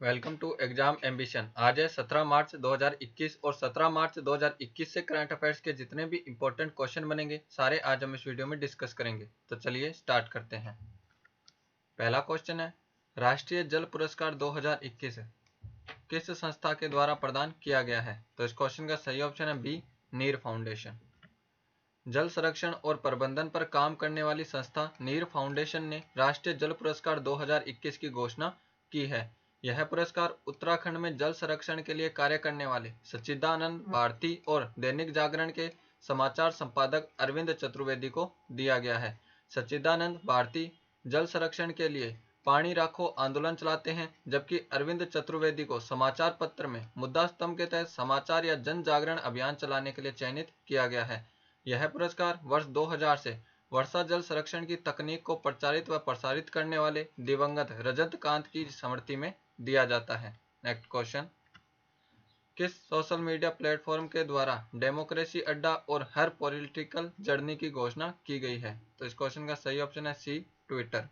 Welcome to exam ambition. आज है 17 मार्च 2021 और 17 मार्च 2021 से करंट अफेयर्स के जितने भी इंपॉर्टेंट क्वेश्चन बनेंगे सारे आज हम इस वीडियो में डिस्कस करेंगे। तो चलिए स्टार्ट करते हैं। पहला क्वेश्चन है, राष्ट्रीय जल पुरस्कार 2021 किस संस्था के द्वारा प्रदान किया गया है? तो इस क्वेश्चन का सही ऑप्शन है बी, नीर फाउंडेशन। जल संरक्षण और प्रबंधन पर काम करने वाली संस्था नीर फाउंडेशन ने राष्ट्रीय जल पुरस्कार 2021 की घोषणा की है। यह पुरस्कार उत्तराखंड में जल संरक्षण के लिए कार्य करने वाले सच्चिदानंद भारती और दैनिक जागरण के समाचार संपादक अरविंद चतुर्वेदी को दिया गया है। सच्चिदानंद भारती जल संरक्षण के लिए पानी राखो आंदोलन चलाते हैं, जबकि अरविंद चतुर्वेदी को समाचार पत्र में मुद्दा स्तंभ के तहत समाचार या जन जागरण अभियान चलाने के लिए चयनित किया गया है। यह पुरस्कार वर्ष 2000 से वर्षा जल संरक्षण की तकनीक को प्रचारित व प्रसारित करने वाले दिवंगत रजतकांत की स्मृति में दिया जाता है। नेक्स्ट क्वेश्चन, किस सोशल मीडिया प्लेटफॉर्म के द्वारा डेमोक्रेसी अड्डा और हर पॉलिटिकल जर्नी की घोषणा की गई है? तो इस क्वेश्चन का सही ऑप्शन है सी, ट्विटर।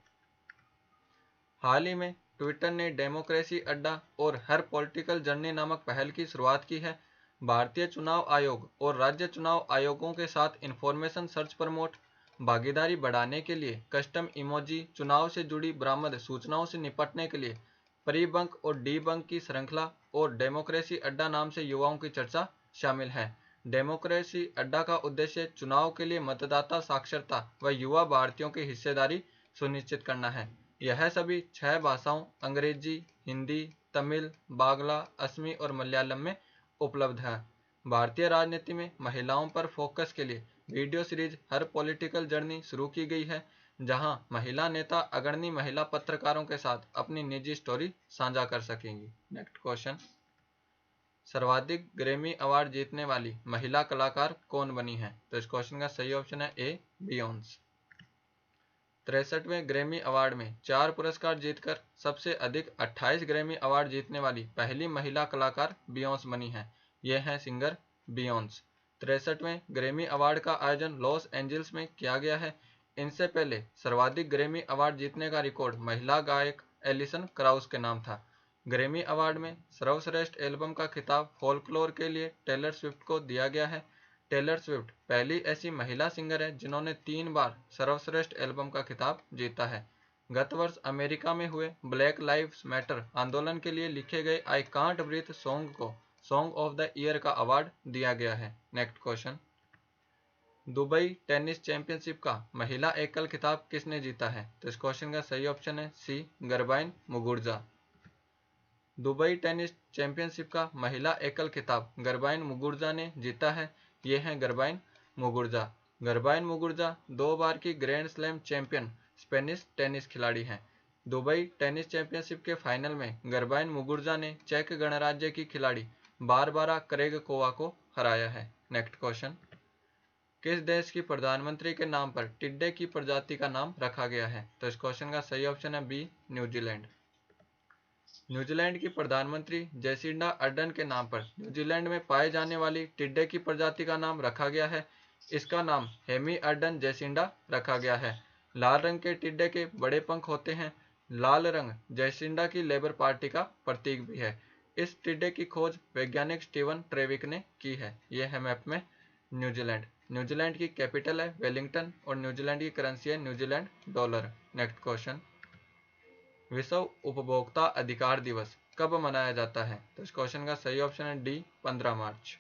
हाल ही में ट्विटर ने डेमोक्रेसी अड्डा और हर पॉलिटिकल जर्नी नामक पहल की शुरुआत की है। भारतीय चुनाव आयोग और राज्य चुनाव आयोगों के साथ इंफॉर्मेशन सर्च प्रमोट, भागीदारी बढ़ाने के लिए कस्टम इमोजी, चुनाव से जुड़ी बरामद सूचनाओं से निपटने के लिए प्री बंक और डी बंक की श्रृंखला और डेमोक्रेसी अड्डा नाम से युवाओं की चर्चा शामिल है। डेमोक्रेसी अड्डा का उद्देश्य चुनाव के लिए मतदाता साक्षरता व युवा भारतीयों की हिस्सेदारी सुनिश्चित करना है। यह सभी 6 भाषाओं अंग्रेजी, हिंदी, तमिल, बांग्ला, असमी और मलयालम में उपलब्ध है। भारतीय राजनीति में महिलाओं पर फोकस के लिए वीडियो सीरीज हर पॉलिटिकल जर्नी शुरू की गई है, जहां महिला नेता अग्रणी महिला पत्रकारों के साथ अपनी निजी स्टोरी साझा कर सकेंगी। नेक्स्ट क्वेश्चन, सर्वाधिक ग्रैमी अवार्ड जीतने वाली महिला कलाकार कौन बनी है? तो इस क्वेश्चन का सही ऑप्शन है ए, बियॉन्स। 63वें ग्रैमी अवार्ड में 4 पुरस्कार जीतकर सबसे अधिक 28 ग्रैमी अवार्ड जीतने वाली पहली महिला कलाकार बियॉन्स बनी है। ये हैं सिंगर बियॉन्स। 63वें ग्रैमी अवार्ड का आयोजन लॉस एंजल्स में किया गया है। इनसे पहले सर्वाधिक ग्रैमी अवार्ड जीतने का रिकॉर्ड महिला गायक एलिसन क्राउस के नाम था। ग्रैमी अवार्ड में सर्वश्रेष्ठ एल्बम का खिताब फोल्कलोर के लिए टेलर स्विफ्ट को दिया गया है। टेलर स्विफ्ट पहली ऐसी महिला सिंगर है जिन्होंने 3 बार सर्वश्रेष्ठ एल्बम का खिताब जीता है। गत वर्ष अमेरिका में हुए ब्लैक लाइव्स मैटर आंदोलन के लिए लिखे गए आई कांट ब्रीथ सॉन्ग को सॉन्ग ऑफ द ईयर का अवार्ड दिया गया है। Next question, Dubai tennis championship का महिला एकल खिताब किसने जीता है? तो इस क्वेश्चन का सही ऑप्शन है C, Garbine Muguruza. Dubai tennis championship का महिला एकल खिताब गरबाइन मुगुरुजा ने जीता है। ये हैं गरबाइन मुगुरुजा। गरबाइन मुगुरुजा 2 बार की grand slam champion Spanish tennis खिलाड़ी हैं। दुबई टेनिस चैंपियनशिप के फाइनल में गरबाइन मुगुरुजा ने चेक गणराज्य की खिलाड़ी बारबारा करेगकोवा को हराया है। नेक्स्ट क्वेश्चन, किस देश की प्रधानमंत्री के नाम पर टिड्डे की प्रजाति का नाम रखा गया है? तो इस क्वेश्चन का सही ऑप्शन है बी, न्यूजीलैंड। न्यूजीलैंड की प्रधानमंत्री जेसिंडा अर्डन के नाम पर न्यूजीलैंड में पाए जाने वाली टिड्डे की प्रजाति का नाम रखा गया है। इसका नाम हेमी अर्डन जेसिंडा रखा गया है। लाल रंग के टिड्डे के बड़े पंख होते हैं। लाल रंग जेसिंडा की लेबर पार्टी का प्रतीक भी है। इस टिड्डे की खोज वैज्ञानिक स्टीवन ट्रेविक ने की है। यह है मैप में न्यूजीलैंड। न्यूजीलैंड की कैपिटल है वेलिंगटन और न्यूजीलैंड की करेंसी है न्यूजीलैंड डॉलर। नेक्स्ट क्वेश्चन, विश्व उपभोक्ता अधिकार दिवस कब मनाया जाता है? तो इस क्वेश्चन का सही ऑप्शन है डी, 15 मार्च।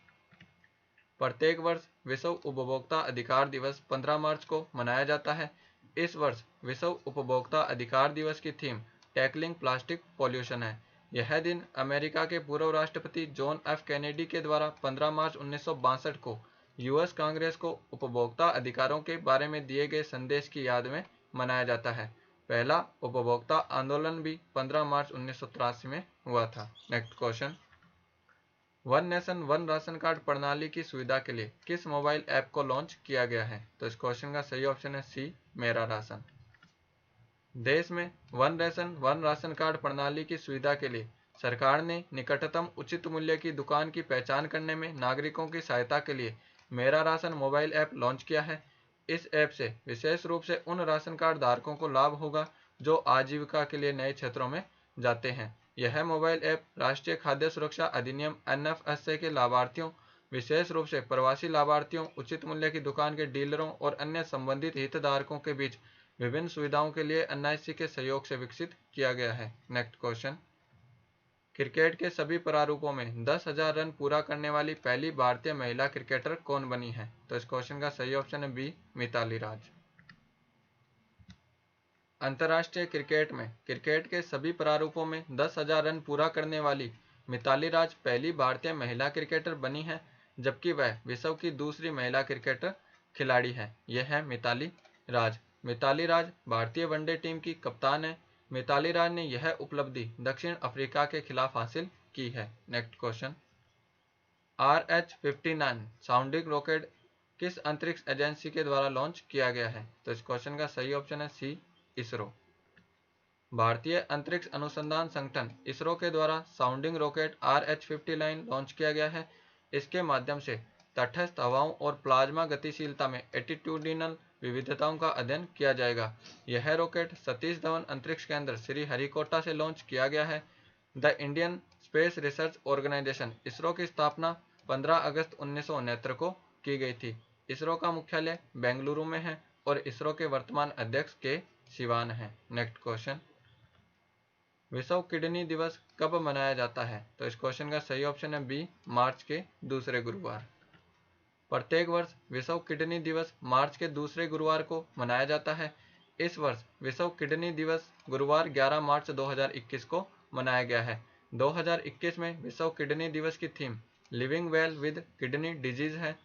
प्रत्येक वर्ष विश्व उपभोक्ता अधिकार दिवस 15 मार्च को मनाया जाता है। इस वर्ष विश्व उपभोक्ता अधिकार दिवस की थीम टैकलिंग प्लास्टिक पॉल्यूशन है। यह दिन अमेरिका के पूर्व राष्ट्रपति जॉन एफ कैनेडी के द्वारा 15 मार्च 1962 को यूएस कांग्रेस को उपभोक्ता अधिकारों के बारे में दिए गए संदेश की याद में मनाया जाता है। पहला उपभोक्ता आंदोलन भी 15 मार्च 1983 में हुआ था। Next question, one nation one ration card प्रणाली की सुविधा के लिए किस मोबाइल ऐप को लॉन्च किया गया है? तो इस क्वेश्चन का सही ऑप्शन है सी, मेरा राशन। देश में one nation one ration card प्रणाली की सुविधा के लिए सरकार ने निकटतम उचित मूल्य की दुकान की पहचान करने में नागरिकों की सहायता के लिए मेरा राशन मोबाइल ऐप लॉन्च किया है। इस ऐप से विशेष रूप से उन राशन कार्ड धारकों को लाभ होगा जो आजीविका के लिए नए क्षेत्रों में जाते हैं यह मोबाइल ऐप राष्ट्रीय खाद्य सुरक्षा अधिनियम NFSA के लाभार्थियों, विशेष रूप से प्रवासी लाभार्थियों, उचित मूल्य की दुकान के डीलरों और अन्य संबंधित हितधारकों के बीच विभिन्न सुविधाओं के लिए NIC के सहयोग से विकसित किया गया है। नेक्स्ट क्वेश्चन, क्रिकेट के सभी प्रारूपों में 10,000 रन पूरा करने वाली पहली भारतीय महिला क्रिकेटर कौन बनी है? तो इस क्वेश्चन का सही ऑप्शन है बी, मिताली राज। अंतर्राष्ट्रीय क्रिकेट में क्रिकेट के सभी प्रारूपों में 10,000 रन पूरा करने वाली मिताली राज पहली भारतीय महिला क्रिकेटर बनी है, जबकि वह विश्व की दूसरी महिला क्रिकेटर खिलाड़ी है। यह है मिताली राज। मिताली राज भारतीय वनडे टीम की कप्तान है। मिताली राज ने यह उपलब्धि दक्षिण अफ्रीका के खिलाफ हासिल की है। Next question, RH-59 sounding rocket किस अंतरिक्ष एजेंसी के द्वारा लॉन्च किया गया है? तो इस क्वेश्चन का सही ऑप्शन है सी, इसरो। भारतीय अंतरिक्ष अनुसंधान संगठन इसरो के द्वारा साउंडिंग रॉकेट RH-59 लॉन्च किया गया है। इसके माध्यम से तटस्थ हवाओं और प्लाज्मा गतिशीलता में एटीट्यूडिनल विविधताओं का अध्ययन किया जाएगा। यह रॉकेट सतीश धवन अंतरिक्ष केंद्र श्रीहरिकोटा से लॉन्च किया गया है। The Indian space research organisation ISRO की स्थापना 15 अगस्त 1969 को की गई थी। इसरो का मुख्यालय बेंगलुरु में है और इसरो के वर्तमान अध्यक्ष के सिवान है। नेक्स्ट क्वेश्चन, विश्व किडनी दिवस कब मनाया जाता है? तो इस क्वेश्चन का सही ऑप्शन है बी, मार्च के दूसरे गुरुवार। प्रत्येक वर्ष विश्व किडनी दिवस मार्च के दूसरे गुरुवार को मनाया जाता है। इस वर्ष विश्व किडनी दिवस गुरुवार 11 मार्च 2021 को मनाया गया है। 2021 में विश्व किडनी दिवस की theme living well with kidney disease है।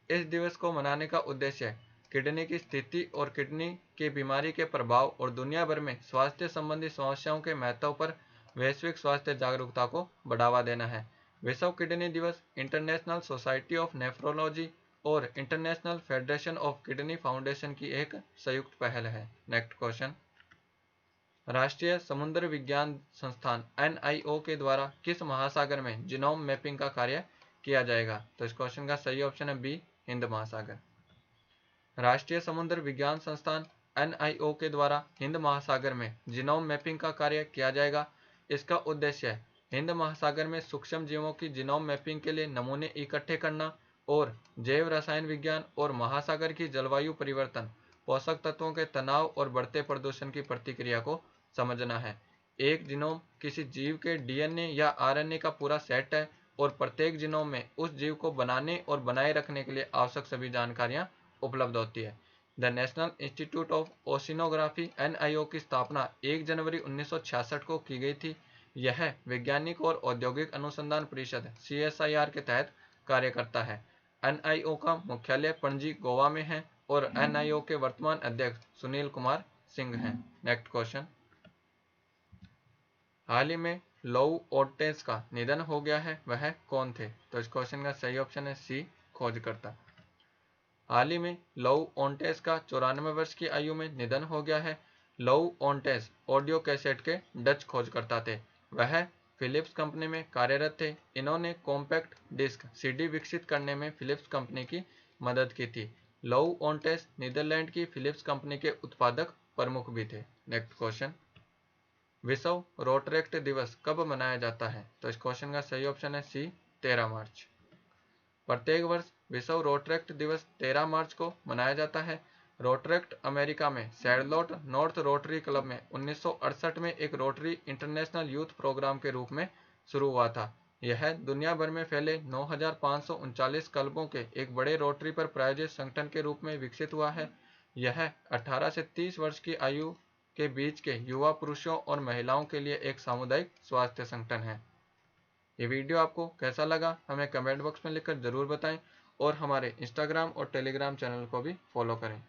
इस दिवस को मनाने का उद्देश्य किडनी की स्थिति और किडनी की बीमारी के प्रभाव और दुनिया भर में स्वास्थ्य संबंधी समस्याओं के महत्व पर वैश्विक स्वास्थ्य जागरूकता को बढ़ावा देना है। विश्व किडनी दिवस इंटरनेशनल सोसाइटी ऑफ नेफ्रोलॉजी और international federation of kidney foundation की एक संयुक्त पहल है। नेक्स्ट क्वेश्चन, राष्ट्रीय समुद्र विज्ञान संस्थान NIO के द्वारा किस महासागर में जीनोम मैपिंग का कार्य किया जाएगा? तो इस क्वेश्चन का सही ऑप्शन है बी, हिंद महासागर। राष्ट्रीय समुद्र विज्ञान संस्थान NIO के द्वारा हिंद महासागर में जीनोम मैपिंग का कार्य किया जाएगा। इसका उद्देश्य हिंद महासागर में सूक्ष्म जीवों की जीनोम मैपिंग के लिए नमूने इकट्ठे करना और जैव रसायन विज्ञान और महासागर की जलवायु परिवर्तन, पोषक तत्वों के तनाव और बढ़ते प्रदूषण की प्रतिक्रिया को समझना है। एक जीनोम किसी जीव के DNA या RNA का पूरा सेट है और प्रत्येक जीनोम में उस जीव को बनाने और बनाए रखने के लिए आवश्यक सभी जानकारियां उपलब्ध होती है। The national institute of oceanography NIO की स्थापना 1 जनवरी 1966 को की गई थी। यह वैज्ञानिक और औद्योगिक अनुसंधान परिषद CSIR के तहत कार्य करता है। NIO का मुख्यालय पणजी, गोवा में है और NIO के वर्तमान अध्यक्ष सुनील कुमार सिंह हैं। नेक्स्ट क्वेश्चन, हाल ही में लौ ओर्टेज का निधन हो गया है, वह कौन थे? तो इस क्वेश्चन का सही ऑप्शन है सी, खोजकर्ता। हाल ही में लौ ओर्टेज का 94 वर्ष की आयु में निधन हो गया है। लौ ओर्टेज ऑडियो कैसेट के डच खोजकर्ता थे। वह फिलिप्स कंपनी में कार्यरत थे। इन्होंने कॉम्पैक्ट डिस्क CD विकसित करने में फिलिप्स कंपनी की मदद की थी। लौ ओर्टेज नीदरलैंड की फिलिप्स कंपनी के उत्पादक प्रमुख भी थे। नेक्स्ट क्वेश्चन, विश्व रोटरेक्ट दिवस कब मनाया जाता है? तो इस क्वेश्चन का सही ऑप्शन है सी, 13 मार्च। प्रत्येक वर्ष विश्व रोटरेक्ट दिवस 13 मार्च को मनाया जाता है। रोटरेक्ट अमेरिका में सैडलोट नॉर्थ रोटरी क्लब में 1968 में एक रोटरी इंटरनेशनल यूथ प्रोग्राम के रूप में शुरू हुआ था। यह दुनिया भर में फैले 9,539 क्लबों के एक बड़े रोटरी पर प्रायोजित संगठन के रूप में विकसित हुआ है। यह 18 से 30 वर्ष की आयु के बीच के युवा पुरुषों और महिलाओं के लिए एक सामुदायिक स्वास्थ्य संगठन है। ये वीडियो आपको कैसा लगा हमें कमेंट बॉक्स में लिखकर ज़रूर बताएं और हमारे इंस्टाग्राम और टेलीग्राम चैनल को भी फॉलो करें।